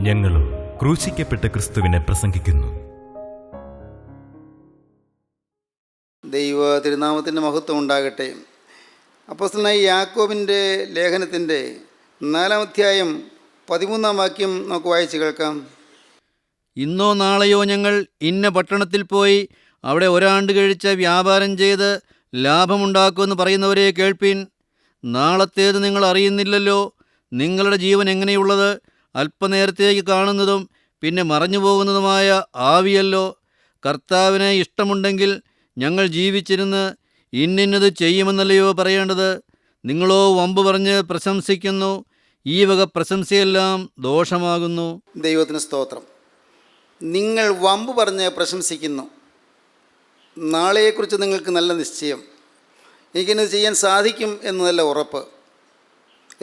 ഞങ്ങളും ക്രൂശിക്കപ്പെട്ട ക്രിസ്തുവിനെ പ്രസംഗിക്കുന്നു. ദൈവ തിരുനാമത്തിൻ്റെ മഹത്വം ഉണ്ടാകട്ടെ. അപ്പോസ്തലനായ യാക്കോബിൻ്റെ ലേഖനത്തിൻ്റെ 4-ാം അധ്യായം 13-ാം വാക്യം നമുക്ക് വായിച്ച് കേൾക്കാം. ഇന്നോ നാളെയോ ഞങ്ങൾ ഇന്ന പട്ടണത്തിൽ പോയി അവിടെ ഒരാണ്ട് കഴിച്ച വ്യാപാരം ചെയ്ത് ലാഭമുണ്ടാക്കുമെന്ന് പറയുന്നവരെ കേൾപ്പീൻ. നാളത്തേത് നിങ്ങൾ അറിയുന്നില്ലല്ലോ. നിങ്ങളുടെ ജീവൻ എങ്ങനെയുള്ളത്? അല്പനേരത്തേക്ക് കാണുന്നതും പിന്നെ മറഞ്ഞു പോകുന്നതുമായ ആവിയല്ലോ. കർത്താവിന് ഇഷ്ടമുണ്ടെങ്കിൽ ഞങ്ങൾ ജീവിച്ചിരുന്ന് ഇന്നത് ചെയ്യുമെന്നല്ലയോ പറയേണ്ടത്. നിങ്ങളോ വമ്പ് പറഞ്ഞ് പ്രശംസിക്കുന്നു. ഈ വക പ്രശംസയെല്ലാം ദോഷമാകുന്നു. ദൈവത്തിന് സ്തോത്രം. നിങ്ങൾ വമ്പ് പറഞ്ഞ് പ്രശംസിക്കുന്നു. നാളെയെക്കുറിച്ച് നിങ്ങൾക്ക് നല്ല നിശ്ചയം, എനിക്കിന്നത് ചെയ്യാൻ സാധിക്കും എന്ന് നല്ല ഉറപ്പ്.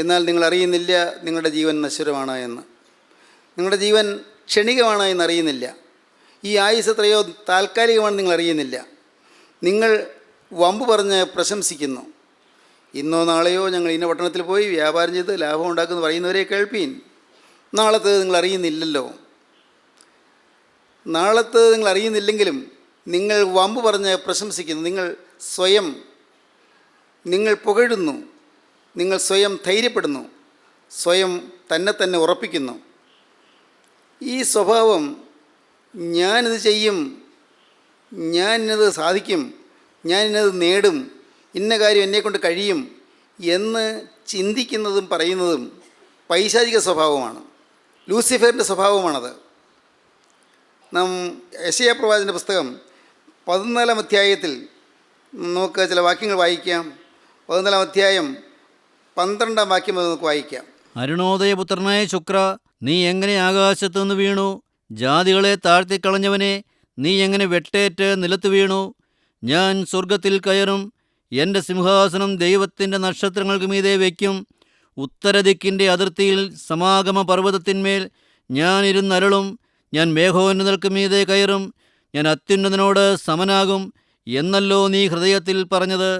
എന്നാൽ നിങ്ങൾ അറിയുന്നില്ല നിങ്ങളുടെ ജീവൻ നശ്വരമാണ് എന്ന്. നിങ്ങളുടെ ജീവൻ ക്ഷണികമാണ് എന്നറിയുന്നില്ല. ഈ ആയുസ് എത്രയോ താൽക്കാലികമാണ് നിങ്ങൾ അറിയുന്നില്ല. നിങ്ങൾ വമ്പ് പറഞ്ഞ് പ്രശംസിക്കുന്നു. ഇന്നോ നാളെയോ ഞങ്ങൾ ഇന്ന പട്ടണത്തിൽ പോയി വ്യാപാരം ചെയ്ത് ലാഭം ഉണ്ടാക്കുമെന്ന് പറയുന്നവരെ കേൾപ്പീൻ. നാളത്തേത് നിങ്ങൾ അറിയുന്നില്ലല്ലോ. നാളത്തേത് നിങ്ങൾ അറിയുന്നില്ലെങ്കിലും നിങ്ങൾ വമ്പ് പറഞ്ഞ് പ്രശംസിക്കുന്നു. നിങ്ങൾ പുകഴുന്നു. നിങ്ങൾ സ്വയം ധൈര്യപ്പെടുന്നു. സ്വയം തന്നെ ഉറപ്പിക്കുന്നു. ഈ സ്വഭാവം, ഞാനിത് ചെയ്യും, ഞാനിന്നത് സാധിക്കും, ഞാനിന്നത് നേടും, ഇന്ന കാര്യം എന്നെക്കൊണ്ട് കഴിയും എന്ന് ചിന്തിക്കുന്നതും പറയുന്നതും പൈശാചിക സ്വഭാവമാണ്. ലൂസിഫറിൻ്റെ സ്വഭാവമാണത്. നാം യെശയ്യാ പ്രവാചകൻ്റെ പുസ്തകം 14-ാം അധ്യായത്തിൽ നമുക്ക് ചില വാക്യങ്ങൾ വായിക്കാം. 14-ാം അധ്യായം 12-ാം വാക്യം നമുക്ക് വായിക്കാം. അരുണോദയപുത്രനായ ശുക്ര, നീ എങ്ങനെ ആകാശത്തു നിന്ന് വീണു? ജാതികളെ താഴ്ത്തിക്കളഞ്ഞവനെ, നീ എങ്ങനെ വെട്ടേറ്റ് നിലത്ത് വീണു? ഞാൻ സ്വർഗത്തിൽ കയറും. എൻ്റെ സിംഹാസനം ദൈവത്തിൻ്റെ നക്ഷത്രങ്ങൾക്ക് മീതെ വയ്ക്കും. ഉത്തരദിക്കിൻ്റെ അതിർത്തിയിൽ സമാഗമ പർവ്വതത്തിന്മേൽ ഞാൻ ഇരുന്നരുളും. ഞാൻ മേഘോന്നതർക്ക് മീതെ കയറും. ഞാൻ അത്യുന്നതനോട് സമനാകും എന്നല്ലോ നീ ഹൃദയത്തിൽ പറഞ്ഞത്.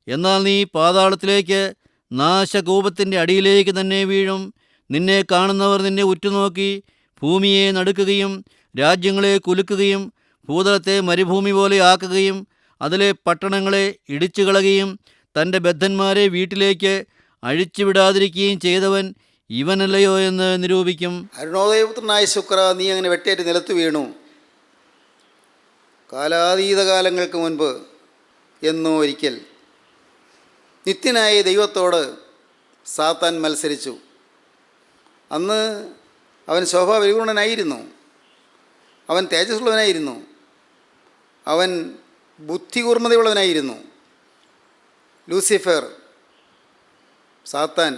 എന്നാൽ നീ പാതാളത്തിലേക്ക്, നാശകൂപത്തിൻ്റെ അടിയിലേക്ക് തന്നെ വീഴും. നിന്നെ കാണുന്നവർ നിന്നെ ഉറ്റുനോക്കി ഭൂമിയെ നടുക്കുകയും രാജ്യങ്ങളെ കുലുക്കുകയും ഭൂതലത്തെ മരുഭൂമി പോലെ ആക്കുകയും അതിലെ പട്ടണങ്ങളെ ഇടിച്ചു കളയുകയും തൻ്റെ ബദ്ധന്മാരെ വീട്ടിലേക്ക് അഴിച്ചുവിടാതിരിക്കുകയും ചെയ്തവൻ ഇവനല്ലയോ എന്ന് നിരൂപിക്കും. അരുണോദയപുത്രനായ ശുക്ര, നീ അങ്ങനെ വെട്ടേറ്റ് നിലത്ത് വീണു. കാലാതീത കാലങ്ങൾക്ക് മുൻപ് എന്നോ ഒരിക്കൽ നിത്യനായ ദൈവത്തോട് സാത്താൻ മത്സരിച്ചു. അന്ന് അവൻ ശോഭാപരിപൂർണനായിരുന്നു. അവൻ തേജസ്സുള്ളവനായിരുന്നു. അവൻ ബുദ്ധികൂർമ്മതയുള്ളവനായിരുന്നു. ലൂസിഫർ, സാത്താൻ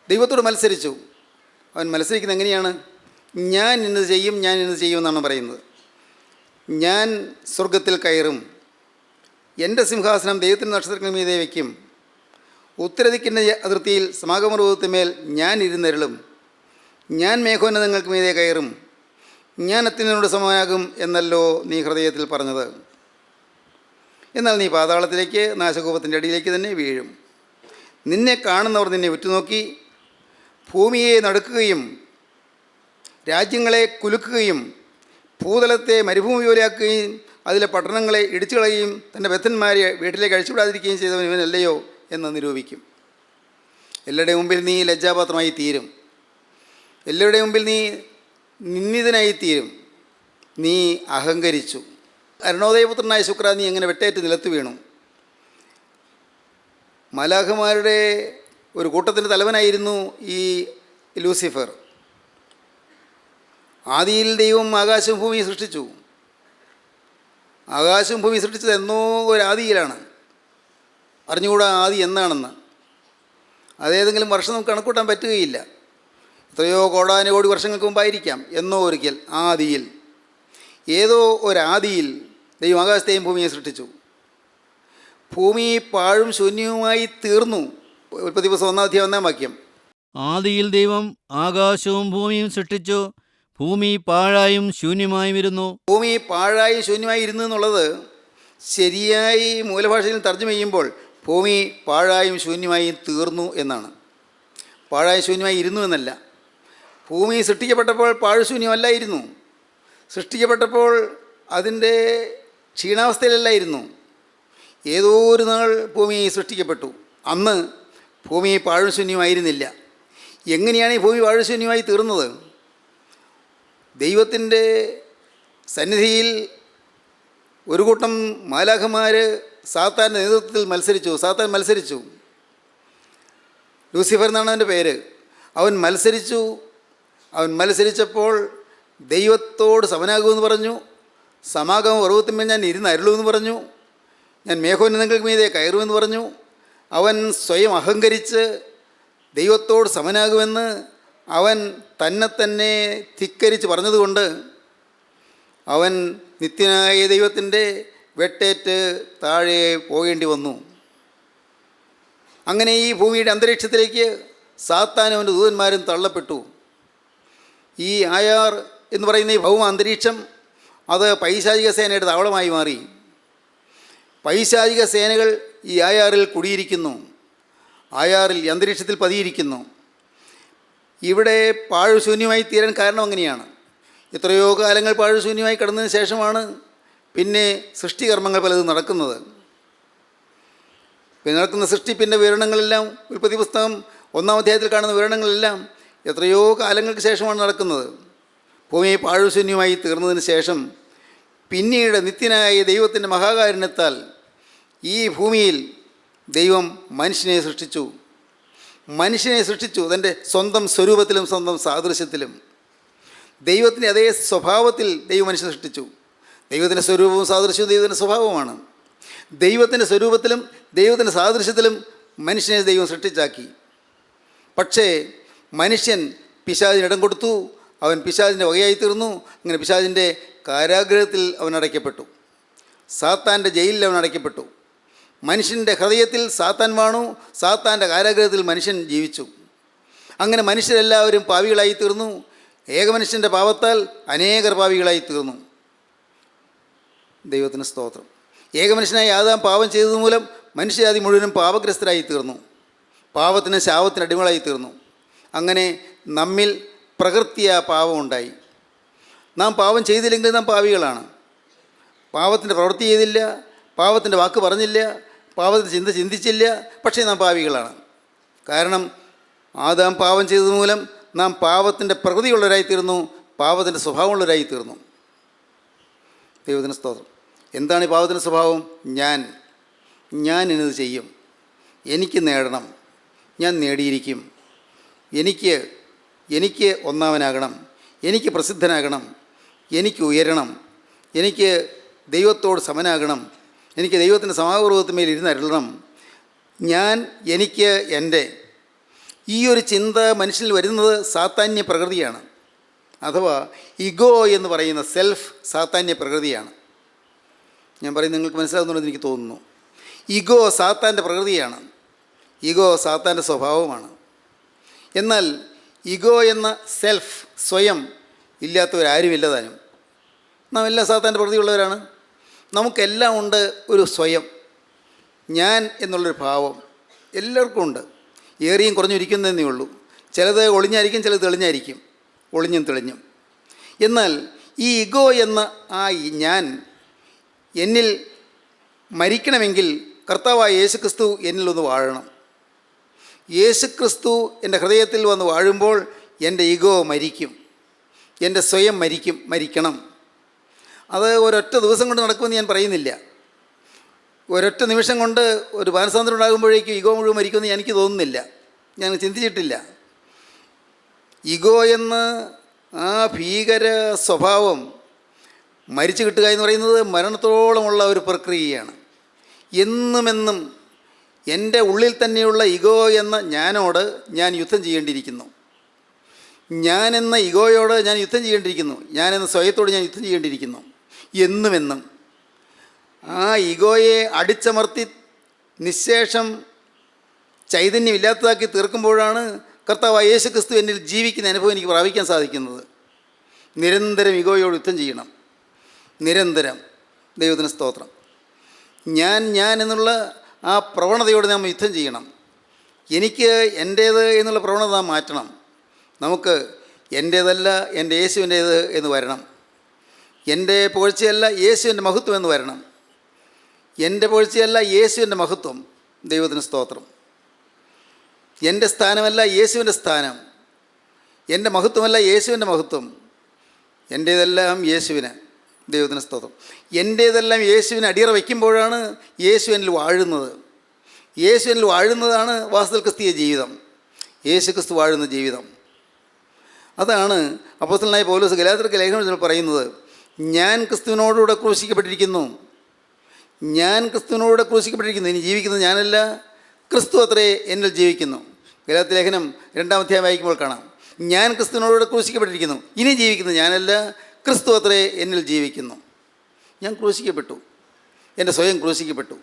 ദൈവത്തോട് മത്സരിച്ചു. അവൻ മത്സരിക്കുന്നത് എങ്ങനെയാണ്? ഞാൻ ഇന്നത് ചെയ്യും, ഞാൻ ഇന്നത് ചെയ്യുമെന്നാണ് പറയുന്നത്. ഞാൻ സ്വർഗത്തിൽ കയറും. എൻ്റെ സിംഹാസനം ദൈവത്തിൻ്റെ നക്ഷത്രങ്ങൾക്ക് മീതെ വയ്ക്കും. ഉത്തരദിക്കിൻ്റെ അതിർത്തിയിൽ സമാഗമപർവ്വതത്തിന്മേൽ ഞാൻ ഇരുന്നരുളും. ഞാൻ മേഘോന്നതങ്ങൾക്ക് മീതെ കയറും. ഞാൻ അത്യുന്നതനോട് സമനാകും എന്നല്ലോ നീ ഹൃദയത്തിൽ പറഞ്ഞത്. എന്നാൽ നീ പാതാളത്തിലേക്ക്, നാശകൂപത്തിൻ്റെ അടിയിലേക്ക് തന്നെ വീഴും. നിന്നെ കാണുന്നവർ നിന്നെ ഉറ്റുനോക്കി ഭൂമിയെ നടുക്കുകയും രാജ്യങ്ങളെ കുലുക്കുകയും ഭൂതലത്തെ മരുഭൂമി പോലെയാക്കുകയും അതിലെ പട്ടണങ്ങളെ ഇടിച്ചു കളയുകയും തൻ്റെ ബദ്ധന്മാരെ വീട്ടിലേക്ക് അഴിച്ചുവിടാതിരിക്കുകയും ചെയ്തവൻ ഇവനല്ലയോ എന്ന് നിരൂപിക്കും. എല്ലാവരുടെയും മുമ്പിൽ നീ ലജ്ജാപാത്രമായി തീരും. എല്ലാവരുടെയും മുമ്പിൽ നീ നിന്ദിതനായി തീരും. നീ അഹങ്കരിച്ചു. അരുണോദയപുത്രനായ ശുക്ര, നീ എങ്ങനെ വെട്ടേറ്റ് നിലത്ത് വീണു. മലാഖമാരുടെ ഒരു കൂട്ടത്തിൻ്റെ തലവനായിരുന്നു ഈ ലൂസിഫർ. ആദിയിൽ ദൈവം ആകാശവും ഭൂമിയും സൃഷ്ടിച്ചു. ആകാശവും ഭൂമി സൃഷ്ടിച്ചത് എന്നോ ഒരു ആദിയിലാണ്. അറിഞ്ഞുകൂടാ ആദി എന്നാണെന്ന്. അതേതെങ്കിലും വർഷം നമുക്ക് കണക്കൂട്ടാൻ പറ്റുകയില്ല. എത്രയോ കോടാനുകോടി വർഷങ്ങൾക്ക് മുമ്പായിരിക്കാം. എന്നോ ഒരിക്കൽ ആദിയിൽ, ഏതോ ഒരാദിയിൽ ദൈവം ആകാശത്തെയും ഭൂമിയെ സൃഷ്ടിച്ചു. ഭൂമി പാഴും ശൂന്യവുമായി തീർന്നു. ഉൽപ്പത്തി പുസ്തകം 1-ാം അധ്യായം 1-ാം വാക്യം. ആദിയിൽ ദൈവം ആകാശവും ഭൂമിയും സൃഷ്ടിച്ചു. ഭൂമി പാഴായും ശൂന്യമായും ഇരുന്നു. ഭൂമി പാഴായും ശൂന്യമായി ഇരുന്നു എന്നുള്ളത് ശരിയായി മൂലഭാഷയിൽ തർജ്ജമ ചെയ്യുമ്പോൾ ഭൂമി പാഴായും ശൂന്യമായും തീർന്നു എന്നാണ്. പാഴായും ശൂന്യമായി ഇരുന്നു എന്നല്ല. ഭൂമി സൃഷ്ടിക്കപ്പെട്ടപ്പോൾ പാഴ്ശൂന്യമല്ലായിരുന്നു. സൃഷ്ടിക്കപ്പെട്ടപ്പോൾ അതിൻ്റെ ക്ഷീണാവസ്ഥയിലല്ലായിരുന്നു. ഏതോ ഒരു നാൾ ഭൂമി സൃഷ്ടിക്കപ്പെട്ടു. അന്ന് ഭൂമി പാഴ്ശൂന്യമായിരുന്നില്ല. എങ്ങനെയാണ് ഈ ഭൂമി പാഴ്ശൂന്യമായി തീർന്നത്? ദൈവത്തിൻ്റെ സന്നിധിയിൽ ഒരു കൂട്ടം മാലാഖമാർ സാത്താൻ്റെ നേതൃത്വത്തിൽ മത്സരിച്ചു. സാത്താൻ മത്സരിച്ചു. ലൂസിഫർ എന്നാണ് അവൻ്റെ പേര്. അവൻ മത്സരിച്ചപ്പോൾ ദൈവത്തോട് സമനാകുമെന്ന് പറഞ്ഞു. സമാഗമ പർവ്വതത്തിന്മേൽ ഞാൻ ഇരുന്ന് അരുളുമെന്ന് പറഞ്ഞു. ഞാൻ മേഘോന്നതങ്ങൾക്ക് മീതെ കയറുമെന്ന് പറഞ്ഞു. അവൻ സ്വയം അഹങ്കരിച്ച് ദൈവത്തോട് സമനാകുമെന്ന് അവൻ തന്നെ ധിക്കരിച്ച് പറഞ്ഞതുകൊണ്ട് അവൻ നിത്യനായ ദൈവത്തിൻ്റെ വെട്ടേറ്റ് താഴെ പോകേണ്ടി വന്നു. അങ്ങനെ ഈ ഭൂമിയുടെ അന്തരീക്ഷത്തിലേക്ക് സാത്താനും അവൻ്റെ ദൂതന്മാരും തള്ളപ്പെട്ടു. ഈ ആയാർ എന്ന് പറയുന്ന ഈ ഭൗമ അന്തരീക്ഷം അത് പൈശാചിക സേനയുടെ താവളമായി മാറി. പൈശാചിക സേനകൾ ഈ ആയാറിൽ കുടിയിരിക്കുന്നു. ആയാറിൽ ഈ അന്തരീക്ഷത്തിൽ പതിയിരിക്കുന്നു. ഇവിടെ പാഴ്ശൂന്യമായി തീരാൻ കാരണം അങ്ങനെയാണ്. എത്രയോ കാലങ്ങൾ പാഴ്ശൂന്യമായി കിടന്നതിന് ശേഷമാണ് പിന്നെ സൃഷ്ടികർമ്മങ്ങൾ പലതും നടക്കുന്നത്. പിന്നെ നടക്കുന്ന സൃഷ്ടിപ്പിൻ്റെ വിവരണങ്ങളെല്ലാം ഉൽപ്പത്തി പുസ്തകം 1-ാം അധ്യായത്തിൽ കാണുന്ന വിവരണങ്ങളെല്ലാം എത്രയോ കാലങ്ങൾക്ക് ശേഷമാണ് നടക്കുന്നത്. ഭൂമി പാഴ്ശൂന്യമായി തീർന്നതിന് ശേഷം പിന്നീട് നിത്യനായ ദൈവത്തിൻ്റെ മഹാകാരുണ്യത്താൽ ഈ ഭൂമിയിൽ ദൈവം മനുഷ്യനെ സൃഷ്ടിച്ചു തൻ്റെ സ്വന്തം സ്വരൂപത്തിലും സ്വന്തം സാദൃശ്യത്തിലും. ദൈവത്തിൻ്റെ അതേ സ്വഭാവത്തിൽ ദൈവം മനുഷ്യനെ സൃഷ്ടിച്ചു. ദൈവത്തിൻ്റെ സ്വരൂപവും സാദൃശ്യവും ദൈവത്തിൻ്റെ സ്വഭാവമാണ്. ദൈവത്തിൻ്റെ സ്വരൂപത്തിലും ദൈവത്തിൻ്റെ സാദൃശ്യത്തിലും മനുഷ്യനെ ദൈവം സൃഷ്ടിച്ചാക്കി. പക്ഷേ മനുഷ്യൻ പിശാചിന് ഇടം കൊടുത്തു. അവൻ പിശാചിൻ്റെ വകയായി തീർന്നു. അങ്ങനെ പിശാചിൻ്റെ കാരാഗൃഹത്തിൽ അവൻ അടയ്ക്കപ്പെട്ടു. സാത്താൻ്റെ ജയിലിൽ അവൻ അടയ്ക്കപ്പെട്ടു. മനുഷ്യൻ്റെ ഹൃദയത്തിൽ സാത്താൻ വാണു. സാത്താൻ്റെ കാരാഗൃഹത്തിൽ മനുഷ്യൻ ജീവിച്ചു. അങ്ങനെ മനുഷ്യരെല്ലാവരും പാപികളായി തീർന്നു. ഏകമനുഷ്യൻ്റെ പാപത്താൽ അനേകർ പാപികളായി തീർന്നു. ദൈവത്തിന് സ്തോത്രം. ഏകമനുഷ്യനായി ആദാം പാപം ചെയ്തത് മൂലം മനുഷ്യജാതി മുഴുവനും പാപഗ്രസ്തരായി തീർന്നു. പാപത്തിന് ശാപത്തിന് അടിമകളായി തീർന്നു. അങ്ങനെ നമ്മിൽ പ്രകൃതിയാ പാപമുണ്ടായി. നാം പാപം ചെയ്തില്ലെങ്കിൽ നാം പാപികളാണ്. പാപത്തിൻ്റെ പ്രവൃത്തി ചെയ്തില്ല, പാപത്തിൻ്റെ വാക്ക് പറഞ്ഞില്ല, പാപത്തിൻ്റെ ചിന്തിച്ചില്ല, പക്ഷേ നാം പാപികളാണ്. കാരണം ആദാം പാപം ചെയ്തത് മൂലം നാം പാപത്തിൻ്റെ പ്രകൃതിയുള്ളവരായി തീർന്നു, പാപത്തിൻ്റെ സ്വഭാവമുള്ളവരായി തീർന്നു. ദൈവത്തിന് സ്തോത്രം. എന്താണ് ഈ പാപത്തിൻ്റെ സ്വഭാവം? ഞാൻ ഇന്നത് ചെയ്യും, എനിക്ക് നേടണം, ഞാൻ നേടിയിരിക്കും, എനിക്ക് ഒന്നാമനാകണം, എനിക്ക് പ്രസിദ്ധനാകണം, എനിക്ക് ഉയരണം, എനിക്ക് ദൈവത്തോട് സമനാകണം, എനിക്ക് ദൈവത്തിൻ്റെ സമാപർവ്വതത്തിന്മേൽ ഇരുന്നരുളണം, എനിക്ക് എൻ്റെ ഈ ഒരു ചിന്ത മനുഷ്യനിൽ വരുന്നത് സാത്താന്യ പ്രകൃതിയാണ്. അഥവാ ഇഗോ എന്ന് പറയുന്ന സെൽഫ് സാത്താന്യ പ്രകൃതിയാണ്. ഞാൻ പറയുന്നത് നിങ്ങൾക്ക് മനസ്സിലാകുന്നുണ്ടെന്ന് എനിക്ക് തോന്നുന്നു. ഇഗോ സാത്താൻ്റെ പ്രകൃതിയാണ്. ഇഗോ സാത്താൻ്റെ സ്വഭാവമാണ്. എന്നാൽ ഇഗോ എന്ന സെൽഫ് സ്വയം ഇല്ലാത്തവരാരുമില്ല താനും. നാം എല്ലാം സാത്താൻ്റെ പ്രകൃതിയുള്ളവരാണ്. നമുക്കെല്ലാം ഉണ്ട് ഒരു സ്വയം, ഞാൻ എന്നുള്ളൊരു ഭാവം എല്ലാവർക്കും ഉണ്ട്. ഏറിയും കുറഞ്ഞിരിക്കുന്നതേ ഉള്ളൂ. ചിലത് ഒളിഞ്ഞായിരിക്കും, ചിലത് തെളിഞ്ഞായിരിക്കും, ഒളിഞ്ഞും തെളിഞ്ഞും. എന്നാൽ ഈ ഇഗോ എന്ന ആ ഞാൻ എന്നിൽ മരിക്കണമെങ്കിൽ കർത്താവായ യേശുക്രിസ്തു എന്നിലൊന്ന് വാഴണം. യേശുക്രിസ്തു എൻ്റെ ഹൃദയത്തിൽ വന്ന് വാഴുമ്പോൾ എൻ്റെ ഇഗോ മരിക്കും, എൻ്റെ സ്വയം മരിക്കണം. അത് ഒരൊറ്റ ദിവസം കൊണ്ട് നടക്കുമെന്ന് ഞാൻ പറയുന്നില്ല. ഒരൊറ്റ നിമിഷം കൊണ്ട് ഒരു മാനസാന്തരം ഉണ്ടാകുമ്പോഴേക്കും ഇഗോ മുഴുവൻ മരിക്കുമെന്ന് എനിക്ക് തോന്നുന്നില്ല. ഞാൻ ചിന്തിച്ചിട്ടില്ല. ഇഗോ എന്ന ആ ഭീകര സ്വഭാവം മരിച്ചു കിട്ടുക എന്ന് പറയുന്നത് മരണത്തോളമുള്ള ഒരു പ്രക്രിയയാണ്. എന്നുമെന്നും എൻ്റെ ഉള്ളിൽ തന്നെയുള്ള ഇഗോ എന്ന ഞാനോട് ഞാൻ യുദ്ധം ചെയ്യേണ്ടിയിരിക്കുന്നു. ഞാനെന്ന ഇഗോയോട് ഞാൻ യുദ്ധം ചെയ്യേണ്ടിയിരിക്കുന്നു. ഞാനെന്ന സ്വയത്തോട് ഞാൻ യുദ്ധം ചെയ്യേണ്ടിയിരിക്കുന്നു. എന്നുമെന്നും ആ ഇഗോയെ അടിച്ചമർത്തി നിശേഷം ചൈതന്യമില്ലാത്തതാക്കി തീർക്കുമ്പോഴാണ് കർത്താവായ യേശുക്രിസ്തു എന്നിൽ ജീവിക്കുന്ന അനുഭവം എനിക്ക് പ്രാപിക്കാൻ സാധിക്കുന്നത്. നിരന്തരം ഇഗോയോട് യുദ്ധം ചെയ്യണം, നിരന്തരം. ദൈവത്തിന് സ്തോത്രം. ഞാൻ എന്നുള്ള ആ പ്രവണതയോട് നാം യുദ്ധം ചെയ്യണം. എനിക്ക് എൻ്റേത് എന്നുള്ള പ്രവണത നാം മാറ്റണം. നമുക്ക് എൻ്റേതല്ല എൻ്റെ യേശുവിൻ്റേത് എന്ന് വരണം. എൻ്റെ പുകഴ്ചയല്ല യേശുവിൻ്റെ മഹത്വം എന്ന് വരണം. എൻ്റെ പുകഴ്ചയല്ല യേശുവിൻ്റെ മഹത്വം. ദൈവത്തിന് സ്തോത്രം. എൻ്റെ സ്ഥാനമല്ല യേശുവിൻ്റെ സ്ഥാനം. എൻ്റെ മഹത്വമല്ല യേശുവിൻ്റെ മഹത്വം. എൻ്റേതെല്ലാം യേശുവിന്. ദൈവത്തിന് സ്തോത്രം. എൻ്റേതെല്ലാം യേശുവിന് അടിയറ വയ്ക്കുമ്പോഴാണ് യേശു എന്നിൽ വാഴുന്നത്. യേശു എന്നിൽ വാഴുന്നതാണ് വാസ്തവത്തിൽ ക്രിസ്തീയ ജീവിതം. യേശു ക്രിസ്തു വാഴുന്ന ജീവിതം. അതാണ് അപ്പോസ്തലനായ പൗലോസ് ഗലാത്യർക്ക് ലേഖനത്തിൽ പറയുന്നത്, ഞാൻ ക്രിസ്തുവിനോടുകൂടെ ക്രൂശിക്കപ്പെട്ടിരിക്കുന്നു. ഞാൻ ക്രിസ്തുവിനോടുകൂടെ ക്രൂശിക്കപ്പെട്ടിരിക്കുന്നു. ഇനി ജീവിക്കുന്നത് ഞാനല്ല, ക്രിസ്തു അത്രേ എന്നിൽ ജീവിക്കുന്നു. ഗലാത്യ ലേഖനം 2-ാം അധ്യായം വായിക്കുമ്പോൾ കാണാം, ഞാൻ ക്രിസ്തുവിനോടുകൂടെ ക്രൂശിക്കപ്പെട്ടിരിക്കുന്നു. ഇനി ജീവിക്കുന്നത് ഞാനല്ല, ക്രിസ്തു അത്രേ എന്നിൽ ജീവിക്കുന്നു. ഞാൻ ക്രൂശിക്കപ്പെട്ടു. എൻ്റെ സ്വയം ക്രൂശിക്കപ്പെട്ടു.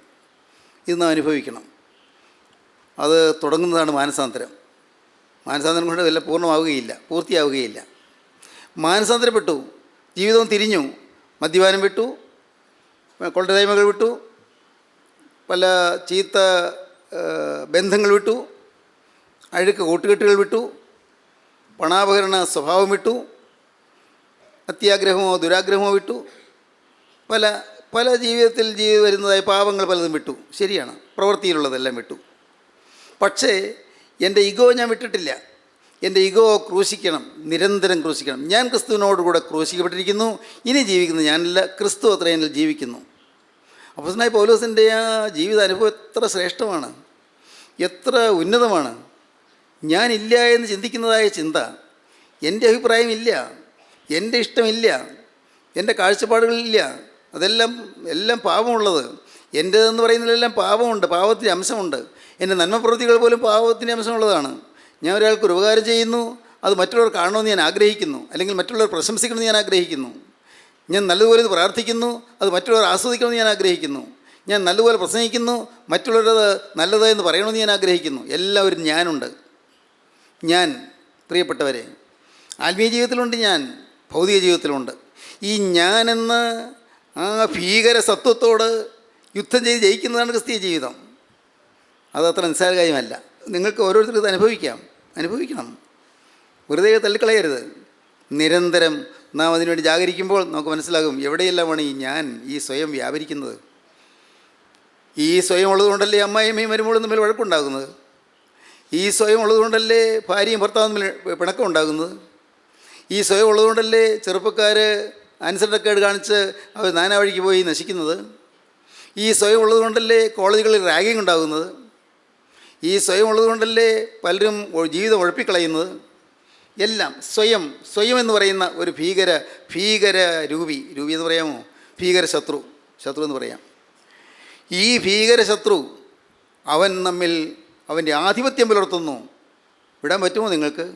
ഇത് നാം അനുഭവിക്കണം. അത് തുടങ്ങുന്നതാണ് മാനസാന്തരം. മാനസാന്തരം കൊണ്ട് വല്ല പൂർത്തിയാവുകയില്ല. മാനസാന്തരപ്പെട്ടു, ജീവിതവും തിരിഞ്ഞു, മദ്യപാനം വിട്ടു, കൊള്ളരുതായ്മകൾ വിട്ടു, പല ചീത്ത ബന്ധങ്ങൾ വിട്ടു, അഴുക്ക് കൂട്ടുകെട്ടുകൾ വിട്ടു, പണാപകരണ സ്വഭാവം വിട്ടു, അത്യാഗ്രഹമോ ദുരാഗ്രഹമോ വിട്ടു, പല ജീവിതത്തിൽ വരുന്നതായ പാപങ്ങൾ പലതും വിട്ടു. ശരിയാണ്, പ്രവൃത്തിയിലുള്ളതെല്ലാം വിട്ടു. പക്ഷേ എൻ്റെ ഈഗോ ഞാൻ വിട്ടിട്ടില്ല. എൻ്റെ ഈഗോ ക്രൂശിക്കണം, നിരന്തരം ക്രൂശിക്കണം. ഞാൻ ക്രിസ്തുവിനോടുകൂടെ ക്രൂശിക്കപ്പെട്ടിരിക്കുന്നു. ഇനി ജീവിക്കുന്നത് ഞാനല്ല, ക്രിസ്തു അത്ര എന്നിൽ ജീവിക്കുന്നു. അപ്പോസ്തലനായ പൗലോസിൻ്റെ ആ ജീവിത അനുഭവം എത്ര ശ്രേഷ്ഠമാണ്, എത്ര ഉന്നതമാണ്. ഞാനില്ല എന്ന് ചിന്തിക്കുന്നതായ ചിന്ത, എൻ്റെ അഭിപ്രായമില്ല, എൻ്റെ ഇഷ്ടമില്ല, എൻ്റെ കാഴ്ചപ്പാടുകളില്ല, എല്ലാം പാപമുള്ളത്. എൻ്റേതെന്ന് പറയുന്നതിലെല്ലാം പാപമുണ്ട്, പാപത്തിൻ്റെ അംശമുണ്ട്. എൻ്റെ നന്മപ്രവൃത്തികൾ പോലും പാപത്തിൻ്റെ അംശമുള്ളതാണ്. ഞാൻ ഒരാൾക്ക് ഒരു ഉപകാരം ചെയ്യുന്നു, അത് മറ്റുള്ളവർ കാണണമെന്ന് ഞാൻ ആഗ്രഹിക്കുന്നു, അല്ലെങ്കിൽ മറ്റുള്ളവർ പ്രശംസിക്കണമെന്ന് ഞാൻ ആഗ്രഹിക്കുന്നു. ഞാൻ നല്ലതുപോലെ ഇത് പ്രാർത്ഥിക്കുന്നു, അത് മറ്റുള്ളവർ ആസ്വദിക്കണമെന്ന് ഞാൻ ആഗ്രഹിക്കുന്നു. ഞാൻ നല്ലതുപോലെ പ്രസംഗിക്കുന്നു, മറ്റുള്ളവരത് നല്ലതെന്ന് പറയണമെന്ന് ഞാൻ ആഗ്രഹിക്കുന്നു. എല്ലാം ഒരു ഞാനുണ്ട്. ഞാൻ, പ്രിയപ്പെട്ടവരെ, ആത്മീയ ജീവിതത്തിലുണ്ട്, ഞാൻ ഭൗതിക ജീവിതത്തിലുണ്ട്. ഈ ഞാനെന്ന ആ ഭീകര സത്വത്തോട് യുദ്ധം ചെയ്ത് ജയിക്കുന്നതാണ് ക്രിസ്തീയ ജീവിതം. അതത്ര നിസ്സാര കാര്യമല്ല. നിങ്ങൾക്ക് ഓരോരുത്തർക്കും ഇത് അനുഭവിക്കണം. വെറുതെ തള്ളിക്കളയരുത്. നിരന്തരം നാം അതിനുവേണ്ടി ജാഗരിക്കുമ്പോൾ നമുക്ക് മനസ്സിലാകും എവിടെയെല്ലാമാണ് ഈ സ്വയം വ്യാപരിക്കുന്നത്. ഈ സ്വയം ഉള്ളതുകൊണ്ടല്ലേ അമ്മായിയമ്മയും മരുമോളും തമ്മിൽ വഴക്കുണ്ടാകുന്നത്. ഈ സ്വയം ഉള്ളതുകൊണ്ടല്ലേ ഭാര്യയും ഭർത്താവും തമ്മിൽ പിണക്കം ഉണ്ടാകുന്നത്. ഈ സ്വയം ഉള്ളതുകൊണ്ടല്ലേ ചെറുപ്പക്കാർ അനുസരണക്കേട് കാണിച്ച് അവർ നാനാ വഴിക്ക് പോയി നശിക്കുന്നത്. ഈ സ്വയം ഉള്ളതുകൊണ്ടല്ലേ കോളേജുകളിൽ റാഗിങ് ഉണ്ടാകുന്നത്. ഈ സ്വയം ഉള്ളതുകൊണ്ടല്ലേ പലരും ജീവിതം ഉഴപ്പിക്കളയുന്നത്. എല്ലാം സ്വയം എന്ന് പറയുന്ന ഒരു ഭീകര രൂപി എന്ന് പറയാമോ, ഭീകര ശത്രു എന്ന് പറയാം. ഈ ഭീകര ശത്രു അവൻ നമ്മിൽ അവൻ്റെ ആധിപത്യം പുലർത്തുന്നു. വിടാൻ പറ്റുമോ നിങ്ങൾക്ക്?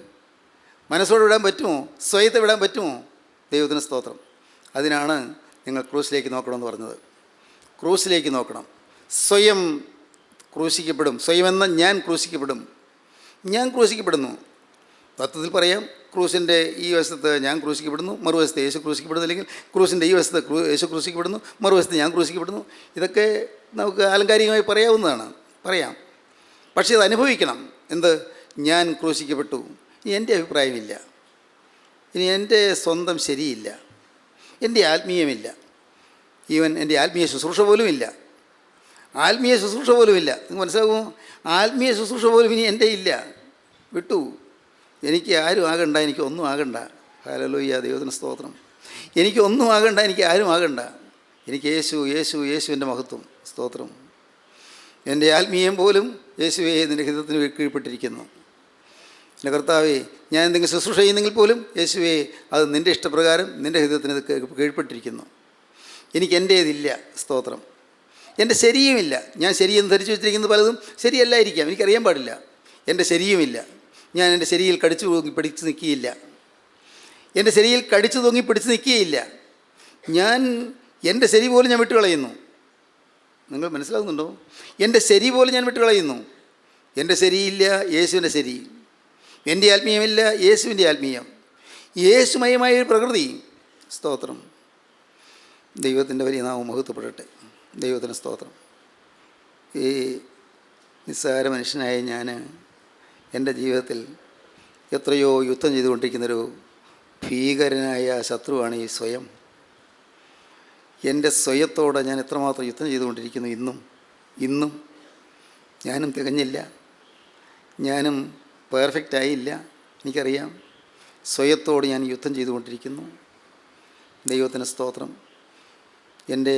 മനസ്സോട് വിടാൻ പറ്റുമോ? സ്വയത്തെ വിടാൻ പറ്റുമോ? ദൈവത്തിന് സ്തോത്രം. അതിനാണ് നിങ്ങൾ ക്രൂസിലേക്ക് നോക്കണമെന്ന് പറഞ്ഞത്. ക്രൂസിലേക്ക് നോക്കണം. സ്വയം ക്രൂശിക്കപ്പെടും. സ്വയമെന്ന ഞാൻ ക്രൂശിക്കപ്പെടുന്നു. തത്വത്തിൽ പറയാം, ക്രൂസിൻ്റെ ഈ വശത്ത് ഞാൻ ക്രൂശിക്കപ്പെടുന്നു, മറുവശത്ത് യേശു ക്രൂശിക്കപ്പെടുന്നു. അല്ലെങ്കിൽ ക്രൂസിൻ്റെ ഈ വശത്ത് യേശു ക്രൂശിക്കപ്പെടുന്നു, മറുവശത്ത് ഞാൻ ക്രൂശിക്കപ്പെടുന്നു. ഇതൊക്കെ നമുക്ക് ആലങ്കാരികമായി പറയാം. പക്ഷേ അത് അനുഭവിക്കണം. ഞാൻ ക്രൂശിക്കപ്പെട്ടു. ഇനി എൻ്റെ അഭിപ്രായമില്ല, ഇനി എൻ്റെ സ്വന്തം ശരിയില്ല, എൻ്റെ ആത്മീയമില്ല, എൻ്റെ ആത്മീയ ശുശ്രൂഷ പോലുമില്ല. നിങ്ങൾക്ക് മനസ്സിലാകുമോ? ആത്മീയ ശുശ്രൂഷ പോലും ഇനി എൻ്റെ ഇല്ല, വിട്ടു. എനിക്ക് ആരും ആകണ്ട, എനിക്കൊന്നും ആകണ്ട. ഹല്ലേലൂയ, ദൈവത്തിന് സ്തോത്രം. എനിക്കൊന്നും ആകണ്ട, എനിക്ക് ആരും ആകണ്ട. എനിക്ക് യേശുവിൻ്റെ മഹത്വം, സ്തോത്രം. എൻ്റെ ആത്മീയം പോലും യേശുവേ നിൻ്റെ ഹിതത്തിന് കീഴ്പ്പെട്ടിരിക്കുന്നു. എൻ്റെ കർത്താവേ, ഞാൻ എന്തെങ്കിലും ശുശ്രൂഷ ചെയ്യുന്നെങ്കിൽ പോലും യേശുവേ അത് നിൻ്റെ ഇഷ്ടപ്രകാരം നിൻ്റെ ഹിതത്തിന് കീഴ്പ്പെട്ടിരിക്കുന്നു. എനിക്ക് എൻ്റേതില്ല, സ്തോത്രം. എൻ്റെ ശരിയുമില്ല. ഞാൻ ശരിയെന്ന് ധരിച്ചു വെച്ചിരിക്കുന്നത് പലതും ശരിയല്ലായിരിക്കാം, എനിക്കറിയാൻ പാടില്ല. എൻ്റെ ശരിയുമില്ല. ഞാൻ എൻ്റെ ശരിയിൽ കടിച്ചു തൂങ്ങി പിടിച്ച് നിൽക്കുകയില്ല. ഞാൻ എൻ്റെ ശരി പോലും ഞാൻ വിട്ടുകളയുന്നു. നിങ്ങൾ മനസ്സിലാകുന്നുണ്ടോ? എൻ്റെ ശരി പോലും ഞാൻ വിട്ടുകളയുന്നു. എൻ്റെ ശരിയില്ല, യേശുവിൻ്റെ ശരി. എൻ്റെ ആത്മീയമില്ല, യേശുവിൻ്റെ ആത്മീയം. യേശുമയമായൊരു പ്രകൃതി, സ്തോത്രം. ദൈവത്തിൻ്റെ വലിയ നാമം മഹത്വപ്പെടട്ടെ. ദൈവത്തിന് സ്തോത്രം. ഈ നിസ്സാര മനുഷ്യനായ ഞാൻ എൻ്റെ ജീവിതത്തിൽ എത്രയോ യുദ്ധം ചെയ്തുകൊണ്ടിരിക്കുന്നൊരു ഭീകരനായ ശത്രുവാണ് ഈ സ്വയം. എൻ്റെ സ്വയത്തോടെ ഞാൻ എത്രമാത്രം യുദ്ധം ചെയ്തുകൊണ്ടിരിക്കുന്നു. ഇന്നും ഞാനും തികഞ്ഞില്ല, ഞാനും പെർഫെക്റ്റ് ആയില്ല, എനിക്കറിയാം. സ്വയത്തോട് ഞാൻ യുദ്ധം ചെയ്തുകൊണ്ടിരിക്കുന്നു. ദൈവത്തിന് സ്തോത്രം. എൻ്റെ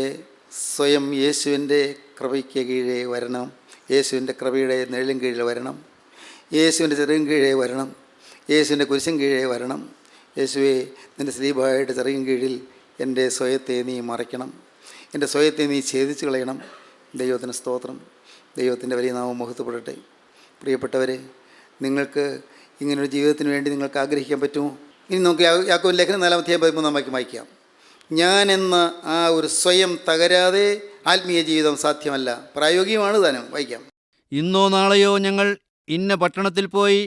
സ്വയം യേശുവിൻ്റെ കൃപയ്ക്ക് കീഴേ വരണം, യേശുവിൻ്റെ കൃപയുടെ നിഴലിൻ കീഴിൽ വരണം, യേശുവിൻ്റെ ചെറിയൻ കീഴേ വരണം, യേശുവിൻ്റെ കുരിശിൻ കീഴേ വരണം. യേശുവേ, നിൻ്റെ സ്ലീബായിട്ട് ചെറിയൻ കീഴിൽ എൻ്റെ സ്വയത്തെ നീ മറയ്ക്കണം, എൻ്റെ സ്വയത്തെ നീ ഛേദിച്ച് കളയണം. ദൈവത്തിന് സ്തോത്രം. ദൈവത്തിൻ്റെ വലിയ നാമം മഹത്വപ്പെടട്ടെ. പ്രിയപ്പെട്ടവരെ, നിങ്ങൾക്ക് ഇങ്ങനൊരു ജീവിതത്തിന് വേണ്ടി നിങ്ങൾക്ക് ആഗ്രഹിക്കാൻ പറ്റുമോ? ഇനി നമുക്ക് യാക്കോബിന്റെ ലേഖനം 4:13 വായിക്കാം. ഞാൻ എന്ന ആ ഒരു സ്വയം തകരാതെ ആത്മീയ ജീവിതം സാധ്യമല്ല. പ്രായോഗികമാണ് താനും. വായിക്കാം. ഇന്നോ നാളെയോ ഞങ്ങൾ ഇന്ന പട്ടണത്തിൽ പോയി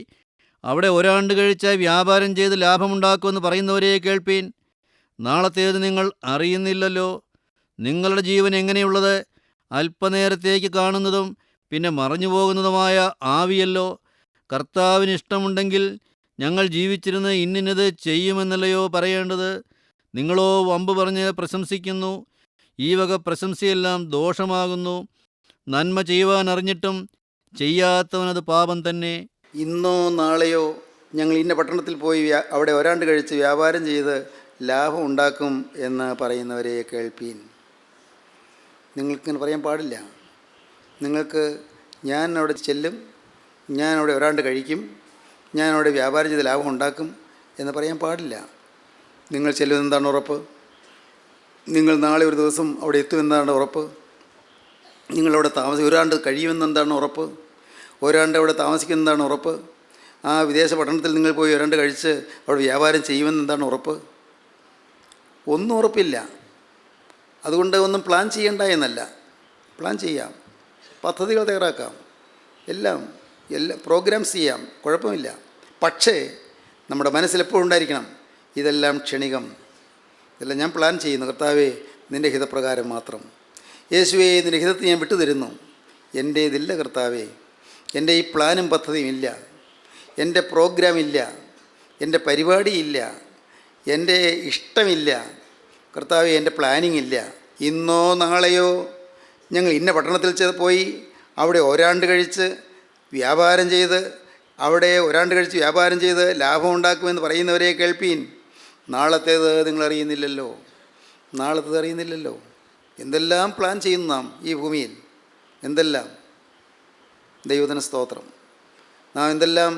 അവിടെ ഒരാണ്ട് കഴിച്ച് വ്യാപാരം ചെയ്ത് ലാഭമുണ്ടാക്കുമെന്ന് പറയുന്നവരെ കേൾപ്പീൻ. നാളത്തേത് നിങ്ങൾ അറിയുന്നില്ലല്ലോ. നിങ്ങളുടെ ജീവൻ എങ്ങനെയുള്ളത്? അല്പനേരത്തേക്ക് കാണുന്നതും പിന്നെ മറഞ്ഞു പോകുന്നതുമായ ആവിയല്ലോ. കർത്താവിന് ഇഷ്ടമുണ്ടെങ്കിൽ ഞങ്ങൾ ജീവിച്ചിരുന്ന് ഇന്നിന്നത് ചെയ്യുമെന്നല്ലയോ പറയേണ്ടത്. നിങ്ങളോ വമ്പ് പറഞ്ഞ് പ്രശംസിക്കുന്നു. ഈ വക പ്രശംസയെല്ലാം ദോഷമാകുന്നു. നന്മ ചെയ്യുവാൻ അറിഞ്ഞിട്ടും ചെയ്യാത്തവനത് പാപം തന്നെ. ഇന്നോ നാളെയോ ഞങ്ങൾ ഇന്ന പട്ടണത്തിൽ പോയി അവിടെ ഒരാണ്ട് കഴിച്ച് വ്യാപാരം ചെയ്ത് ലാഭം ഉണ്ടാക്കും എന്ന് പറയുന്നവരെ കേൾപ്പീൻ. നിങ്ങൾക്കിങ്ങനെ പറയാൻ പാടില്ല. നിങ്ങൾക്ക് ഞാൻ അവിടെ ചെല്ലും, ഞാൻ അവിടെ ഒരാണ്ട് കഴിക്കും, ഞാൻ അവിടെ വ്യാപാരം ചെയ്ത് ലാഭം ഉണ്ടാക്കും എന്ന് പറയാൻ പാടില്ല. നിങ്ങൾ ചെല്ലുമെന്നതാണ് ഉറപ്പ്? നിങ്ങൾ നാളെ ഒരു ദിവസം അവിടെ എത്തുമെന്നാണ് ഉറപ്പ്? നിങ്ങളവിടെ ഒരാണ്ട് കഴിയുമെന്നെന്താണ് ഉറപ്പ്? ഒരാണ്ട് അവിടെ താമസിക്കുന്നതാണ് ഉറപ്പ്? ആ വിദേശ പട്ടണത്തിൽ നിങ്ങൾ പോയി ഒരാണ്ട് കഴിച്ച് അവിടെ വ്യാപാരം ചെയ്യുമെന്നെന്താണ് ഉറപ്പ്? ഒന്നും ഉറപ്പില്ല. അതുകൊണ്ട് ഒന്നും പ്ലാൻ ചെയ്യണ്ട എന്നല്ല. പ്ലാൻ ചെയ്യാം, പദ്ധതികൾ തയ്യാറാക്കാം, എല്ലാം പ്രോഗ്രാംസ് ചെയ്യാം, കുഴപ്പമില്ല. പക്ഷേ നമ്മുടെ മനസ്സിലെപ്പോഴും ഉണ്ടായിരിക്കണം, ഇതെല്ലാം ക്ഷണികം, ഇതെല്ലാം ഞാൻ പ്ലാൻ ചെയ്യുന്നു. കർത്താവേ, നിൻ്റെ ഹിതപ്രകാരം മാത്രം. യേശുവേ, നിൻ്റെ ഹിതത്തെ ഞാൻ വിട്ടുതരുന്നു. എൻ്റെ ഇതില്ല കർത്താവേ, എൻ്റെ ഈ പ്ലാനും പദ്ധതിയും ഇല്ല, എൻ്റെ പ്രോഗ്രാമില്ല, എൻ്റെ പരിപാടിയില്ല, എൻ്റെ ഇഷ്ടമില്ല കർത്താവേ, എൻ്റെ പ്ലാനിങ് ഇല്ല. ഇന്നോ നാളെയോ ഞങ്ങൾ ഇന്ന പട്ടണത്തിൽ പോയി അവിടെ ഒരാണ്ട് കഴിച്ച് വ്യാപാരം ചെയ്ത് ലാഭം ഉണ്ടാക്കുമെന്ന് പറയുന്നവരെ കേൾപ്പീൻ. നാളത്തേത് നിങ്ങളറിയുന്നില്ലല്ലോ. എന്തെല്ലാം പ്ലാൻ ചെയ്യുന്നു നാം ഈ ഭൂമിയിൽ, എന്തെല്ലാം. ദൈവത്തിന് സ്തോത്രം. നാം എന്തെല്ലാം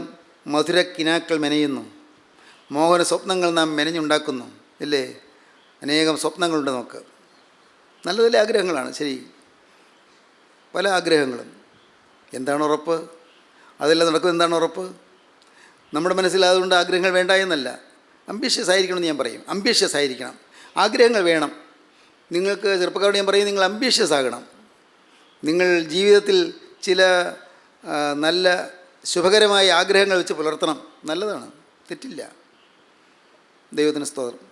മധുര കിനാക്കൾ മെനയുന്നു, മോഹന സ്വപ്നങ്ങൾ നാം മെനഞ്ഞുണ്ടാക്കുന്നു, ഇല്ലേ? അനേകം സ്വപ്നങ്ങളുണ്ട് നമുക്ക്. നല്ല നല്ല ആഗ്രഹങ്ങളാണ്, ശരി, പല ആഗ്രഹങ്ങളും. എന്താണ് ഉറപ്പ്? അതെല്ലാം നടക്കും. എന്താണ് ഉറപ്പ്? നമ്മുടെ മനസ്സിൽ അതുകൊണ്ട് ആഗ്രഹങ്ങൾ വേണ്ട എന്നല്ല, അംബീഷ്യസ് ആയിരിക്കണം എന്ന് ഞാൻ പറയും. അംബീഷ്യസ് ആയിരിക്കണം, ആഗ്രഹങ്ങൾ വേണം. നിങ്ങൾക്ക് ചെറുപ്പക്കാരോട് ഞാൻ പറയും, നിങ്ങൾ അംബീഷ്യസ് ആകണം. നിങ്ങൾ ജീവിതത്തിൽ ചില നല്ല ശുഭകരമായ ആഗ്രഹങ്ങൾ വെച്ച് പുലർത്തണം. നല്ലതാണ്, തെറ്റില്ല. ദൈവത്തിന് സ്തോത്രം.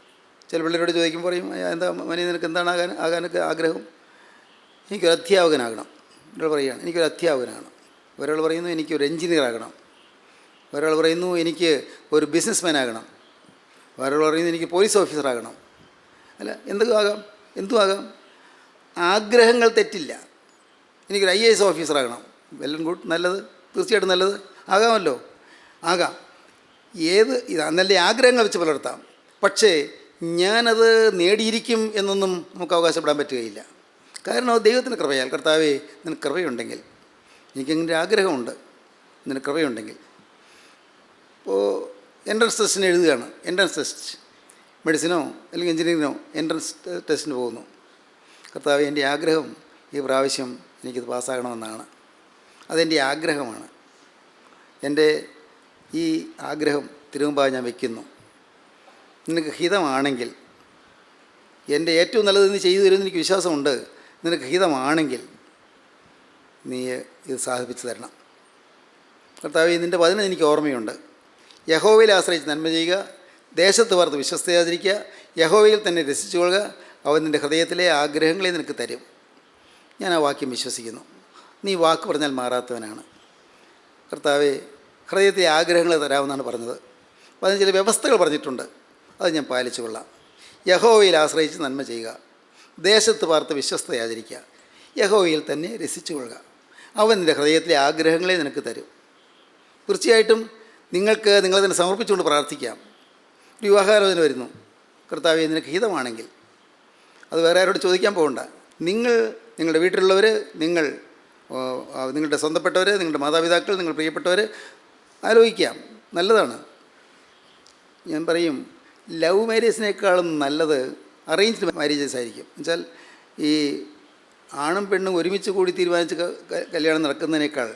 ചില പിള്ളേരോട് ചോദിക്കുമ്പോൾ പറയും, എന്താ മനി, നിനക്ക് എന്താണ് ആകാനൊക്കെ ആഗ്രഹം? എനിക്കൊരു അധ്യാപകനാകണം. ഒരാൾ പറയുകയാണ്, എനിക്കൊരു അധ്യാപകനാണ്. ഒരാൾ പറയുന്നു, എനിക്കൊരു എൻജിനീയർ ആകണം. ഒരാൾ പറയുന്നു, എനിക്ക് ഒരു ബിസിനസ്മാൻ ആകണം. ഒരാൾ പറയുന്നു, എനിക്ക് പോലീസ് ഓഫീസറാകണം. അല്ല, എന്തും ആകാം. ആഗ്രഹങ്ങൾ തെറ്റില്ല. എനിക്കൊരു IAS ഓഫീസറാകണം. വെൽ ആൻഡ് ഗുഡ്, നല്ലത്, തീർച്ചയായിട്ടും നല്ലത്, ആകാമല്ലോ, ആകാം. നല്ല ആഗ്രഹങ്ങൾ വെച്ച് പുലർത്താം. പക്ഷേ ഞാനത് നേടിയിരിക്കും എന്നൊന്നും നമുക്ക് അവകാശപ്പെടാൻ പറ്റുകയില്ല. കാരണം ദൈവത്തിൻ്റെ കൃപയാൽ. കർത്താവേ, നിനക്ക് കൃപയുണ്ടെങ്കിൽ, എനിക്കങ്ങനെ ഒരു ആഗ്രഹമുണ്ട്, നിനക്ക് കൃപയുണ്ടെങ്കിൽ. ഇപ്പോൾ എൻട്രൻസ് ടെസ്റ്റിന് എഴുതുകയാണ്. എൻട്രൻസ് ടെസ്റ്റ്, മെഡിസിനോ അല്ലെങ്കിൽ എഞ്ചിനീയറിനോ എൻട്രൻസ് ടെസ്റ്റിന് പോകുന്നു. കർത്താവേ, എൻ്റെ ആഗ്രഹം ഈ പ്രാവശ്യം എനിക്കിത് പാസ്സാകണമെന്നാണ്. അതെൻ്റെ ആഗ്രഹമാണ്. എൻ്റെ ഈ ആഗ്രഹം തിരുമുമ്പാകെ ഞാൻ വയ്ക്കുന്നു. നിനക്ക് ഹിതമാണെങ്കിൽ, എൻ്റെ ഏറ്റവും നല്ലത് നീ ചെയ്തു തരുമെന്ന് എനിക്ക് വിശ്വാസമുണ്ട്. നിനക്ക് ഹിതമാണെങ്കിൽ നീ ഇത് സാധിപ്പിച്ചു തരണം. കർത്താവേ, നിൻ്റെ വചനം എനിക്ക് ഓർമ്മയുണ്ട്. യഹോവയിൽ ആശ്രയിച്ച് നന്മ ചെയ്യുക, ദേശത്ത് വാർത്ത് വിശ്വസ്തയാതിരിക്കുക, യഹോവയിൽ തന്നെ രസിച്ചുകൊള്ളുക, അവൻ നിൻ്റെ ഹൃദയത്തിലെ ആഗ്രഹങ്ങളെ നിനക്ക് തരും. ഞാൻ ആ വാക്യം വിശ്വസിക്കുന്നു. നീ വാക്ക് പറഞ്ഞാൽ മാറാത്തവനാണ്. കർത്താവേ, ഹൃദയത്തിലെ ആഗ്രഹങ്ങൾ തരാമെന്നാണ് പറഞ്ഞത്. അപ്പോൾ അതിന് ചില വ്യവസ്ഥകൾ പറഞ്ഞിട്ടുണ്ട്. അത് ഞാൻ പാലിച്ചു കൊള്ളാം. യഹോവയിൽ ആശ്രയിച്ച് നന്മ ചെയ്യുക, ദേശത്ത് പാർത്ത് വിശ്വസ്തയാചരിക്കുക, യഹോവയിൽ തന്നെ രസിച്ചു കൊള്ളുക. അവൻ നിൻ്റെ ഹൃദയത്തിലെ ആഗ്രഹങ്ങളെ നിനക്ക് തരും. തീർച്ചയായിട്ടും നിങ്ങൾക്ക് നിങ്ങളതിനെ സമർപ്പിച്ചുകൊണ്ട് പ്രാർത്ഥിക്കാം. ഒരു വിവാഹാലോചന വരുന്നു, കർത്താവേ നിനക്ക് ഹിതമാണെങ്കിൽ. അത് വേറെ ആരോട് ചോദിക്കാൻ പോകണ്ട. നിങ്ങളുടെ വീട്ടിലുള്ളവർ, നിങ്ങളുടെ സ്വന്തപ്പെട്ടവർ, നിങ്ങളുടെ മാതാപിതാക്കൾ, നിങ്ങൾ പ്രിയപ്പെട്ടവർ ആലോചിക്കാം. നല്ലതാണ്. ഞാൻ പറയും, ലവ് മാരേജിനേക്കാളും നല്ലത് അറേഞ്ച്ഡ് മാരേജസ് ആയിരിക്കും. എന്നുവെച്ചാൽ ഈ ആണും പെണ്ണും ഒരുമിച്ച് കൂടി തീരുമാനിച്ച് കല്യാണം നടക്കുന്നതിനേക്കാൾ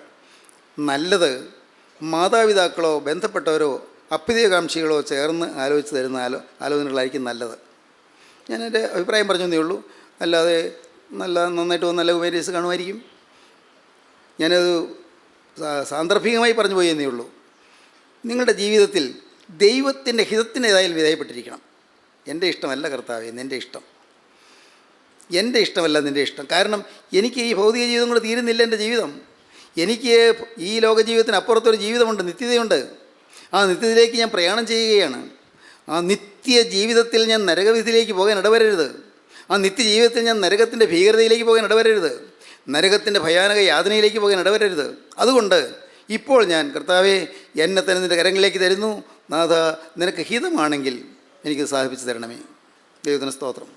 നല്ലത് മാതാപിതാക്കളോ ബന്ധപ്പെട്ടവരോ അഭ്യുദയകാംക്ഷികളോ ചേർന്ന് ആലോചിച്ച് തരുന്ന ആലോചനകളായിരിക്കും നല്ലത്. ഞാൻ എൻ്റെ അഭിപ്രായം പറഞ്ഞതേ ഉള്ളൂ. അല്ലാതെ നന്നായിട്ട് വന്ന ലവ് മാരേജസ് കാണുമായിരിക്കും. ഞാനത് സാന്ദർഭികമായി പറഞ്ഞു പോയെന്നേ ഉള്ളൂ. നിങ്ങളുടെ ജീവിതത്തിൽ ദൈവത്തിൻ്റെ ഹിതത്തിന് ഏതായാലും വിധേയപ്പെട്ടിരിക്കണം. എൻ്റെ ഇഷ്ടമല്ല കർത്താവേ നിൻ്റെ ഇഷ്ടം, എൻ്റെ ഇഷ്ടമല്ല നിൻ്റെ ഇഷ്ടം. കാരണം എനിക്ക് ഈ ഭൗതിക ജീവിതം കൊണ്ട് തീരുന്നില്ല എൻ്റെ ജീവിതം. എനിക്ക് ഈ ലോക ജീവിതത്തിന് അപ്പുറത്തൊരു ജീവിതമുണ്ട്, നിത്യതയുണ്ട്. ആ നിത്യതയിലേക്ക് ഞാൻ പ്രയാണം ചെയ്യുകയാണ്. ആ നിത്യ ജീവിതത്തിൽ ഞാൻ നരകവിധിയിലേക്ക് പോകാൻ ഇടവരരുത്. ആ നിത്യജീവിതത്തിൽ ഞാൻ നരകത്തിൻ്റെ ഭീകരതയിലേക്ക് പോകാൻ ഇടവരരുത്. നരകത്തിൻ്റെ ഭയാനക യാതനയിലേക്ക് പോകാൻ ഇടവരരുത്. അതുകൊണ്ട് ഇപ്പോൾ ഞാൻ കർത്താവേ എന്നെ തന്നെ നിൻ്റെ കരങ്ങളിലേക്ക് തരുന്നു. നാഥ, നിനക്ക് ഹിതമാണെങ്കിൽ എനിക്ക് സാധിപ്പിച്ചു തരണമേ. ദൈവത്തിന് സ്തോത്രം,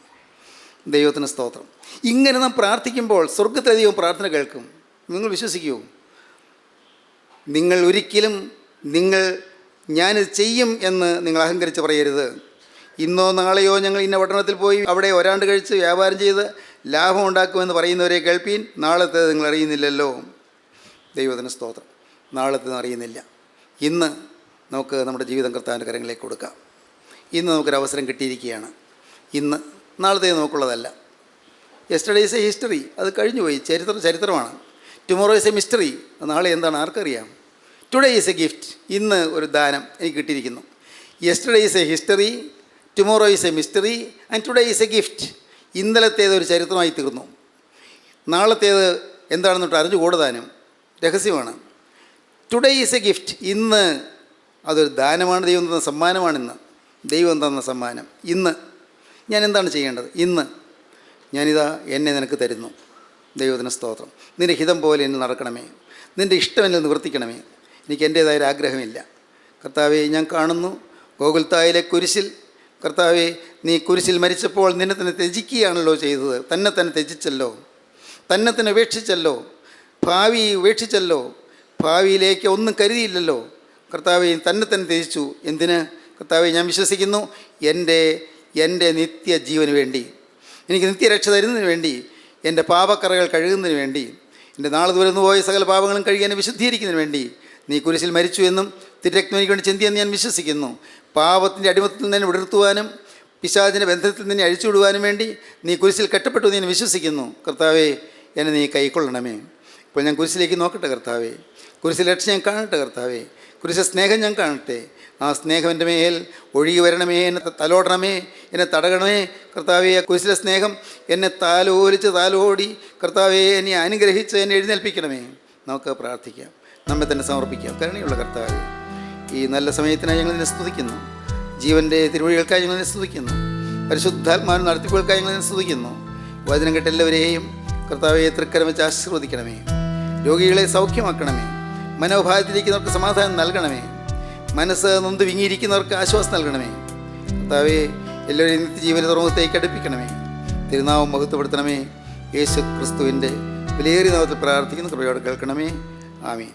ദൈവത്തിന് സ്തോത്രം. ഇങ്ങനെ നാം പ്രാർത്ഥിക്കുമ്പോൾ സ്വർഗത്തിലധികം പ്രാർത്ഥന കേൾക്കും. നിങ്ങൾ വിശ്വസിക്കൂ? നിങ്ങൾ ഒരിക്കലും ഞാനിത് ചെയ്യും എന്ന് നിങ്ങൾ അഹങ്കരിച്ച് പറയരുത്. ഇന്നോ നാളെയോ ഞങ്ങൾ ഇന്ന പട്ടണത്തിൽ പോയി അവിടെ ഒരാണ്ട് കഴിച്ച് വ്യാപാരം ചെയ്ത് ലാഭം ഉണ്ടാക്കുമെന്ന് പറയുന്നവരെ കേൾപ്പീൻ. നാളത്തേത് നിങ്ങൾ അറിയുന്നില്ലല്ലോ. ദൈവത്തിന് സ്തോത്രം. നാളത്തേത് അറിയുന്നില്ല. ഇന്ന് നമുക്ക് നമ്മുടെ ജീവിതം കർത്താവിൻ്റെ കരങ്ങളിലേക്ക് കൊടുക്കാം. ഇന്ന് നമുക്കൊരവസരം കിട്ടിയിരിക്കുകയാണ്. ഇന്ന് നാളത്തേത് നമുക്കുള്ളതല്ല. Yesterday is a history. അത് കഴിഞ്ഞുപോയി, ചരിത്രമാണ്. Tomorrow is a mystery. നാളെ എന്താണ് ആർക്കറിയാം. Today is a gift. ഇന്ന് ഒരു ദാനം എനിക്ക് കിട്ടിയിരിക്കുന്നു. Yesterday is a history, tomorrow is a mystery and today is a gift. ഇന്നലത്തേത് ഒരു ചരിത്രമായി തീർന്നു. നാളത്തേത് എന്താണെന്നിട്ട് അറിഞ്ഞുകൂടാനും രഹസ്യമാണ്. Today is a gift. ഇന്ന് അതൊരു ദാനമാണ്. ദൈവം തന്ന സമ്മാനമാണിന്ന്. ദൈവം തന്ന സമ്മാനം. ഇന്ന് ഞാൻ എന്താണ് ചെയ്യേണ്ടത്? ഇന്ന് ഞാനിതാ എന്നെ നിനക്ക് തരുന്നു. ദൈവത്തിന് സ്തോത്രം. നിൻ്റെ ഹിതം പോലെ എന്നെ നടക്കണമേ. നിൻ്റെ ഇഷ്ടം എന്നെ നിവർത്തിക്കണമേ. എനിക്ക് എൻ്റേതായൊരാഗ്രഹമില്ല. കർത്താവെ, ഞാൻ കാണുന്നു ഗോകുൽത്തായിലെ കുരിശിൽ, കർത്താവെ, നീ കുരിശിൽ മരിച്ചപ്പോൾ നിന്നെ തന്നെ ത്യജിക്കുകയാണല്ലോ ചെയ്തത്. തന്നെ ത്യജിച്ചല്ലോ, തന്നെ ഉപേക്ഷിച്ചല്ലോ, ഭാവി ഉപേക്ഷിച്ചല്ലോ, ഭാവിയിലേക്ക് ഒന്നും കരുതിയില്ലല്ലോ. കർത്താവെ, തന്നെ ത്യജിച്ചു. എന്തിന്? കർത്താവെ, ഞാൻ വിശ്വസിക്കുന്നു എൻ്റെ നിത്യജീവന് വേണ്ടി, എനിക്ക് നിത്യരക്ഷ തരുന്നതിന് വേണ്ടി, എൻ്റെ പാപക്കറകൾ കഴുകുന്നതിന് വേണ്ടി, എൻ്റെ നാളെ ദൂരന്നു പോയ സകല പാപങ്ങളും കഴുകി എന്നെ വിശുദ്ധീകരിക്കുന്നതിന് വേണ്ടി നീ കുരിശിൽ മരിച്ചു എന്നും തിരക്തം എനിക്ക് വേണ്ടി ചിന്തിയെന്ന് ഞാൻ വിശ്വസിക്കുന്നു. പാപത്തിൻ്റെ അടിമത്തിൽ നിന്ന് വിടർത്തുവാനും പിശാചിൻ്റെ ബന്ധത്തിൽ നിന്ന് അഴിച്ചുവിടുവാനും വേണ്ടി നീ കുരിശിൽ കെട്ടപ്പെട്ടു എന്ന് ഞാൻ വിശ്വസിക്കുന്നു. കർത്താവേ, എന്നെ നീ കൈക്കൊള്ളണമേ. ഇപ്പോൾ ഞാൻ കുരിശിലേക്ക് നോക്കട്ടെ കർത്താവേ. കുരിശിൽ രക്ഷ ഞാൻ കാണട്ടെ കർത്താവേ. കുരിശിൽ സ്നേഹം ഞാൻ കാണട്ടെ. ആ സ്നേഹം എൻ്റെ മേൽ ഒഴുകി വരണമേ. എന്നെ തലോടണമേ, എന്നെ തടകണമേ കർത്താവേ. ആ കുരിശിലെ സ്നേഹം എന്നെ താലോടി കർത്താവേ എന്നെ അനുഗ്രഹിച്ച് എന്നെ എഴുന്നേൽപ്പിക്കണമേ. നമുക്ക് പ്രാർത്ഥിക്കാം, നമ്മെ തന്നെ സമർപ്പിക്കാം. കരുണയുള്ള കർത്താവേ, ഈ നല്ല സമയത്തിനായി ഞങ്ങൾ നിന്നെ സ്തുതിക്കുന്നു. ജീവൻ്റെ തിരുവഴികൾക്കായി ഞങ്ങൾ നിന്നെ സ്തുതിക്കുന്നു. പരിശുദ്ധാത്മാവിന് നടത്തിപ്പുകൾക്കായി ഞങ്ങൾ നിന്നെ സ്തുതിക്കുന്നു. വചനം കേട്ട എല്ലാവരെയും കർത്താവെ തൃക്കരം വെച്ച് ആശീർവദിക്കണമേ. രോഗികളെ സൗഖ്യമാക്കണമേ. മനോഭാരത്തിലിരിക്കുന്നവർക്ക് സമാധാനം നൽകണമേ. മനസ്സ് നൊന്ത് വിങ്ങിയിരിക്കുന്നവർക്ക് ആശ്വാസം നൽകണമേ. കർത്താവെ, എല്ലാവരെയും നിത്യജീവന തുറമുഖത്തേക്ക് അടുപ്പിക്കണമേ. തിരുനാമം മഹത്വപ്പെടുത്തണമേ. യേശു ക്രിസ്തുവിൻ്റെ വിലയേറിയ നാമത്തിൽ പ്രാർത്ഥിക്കുന്ന കൃപയോടെ കേൾക്കണമേ. ആമീൻ.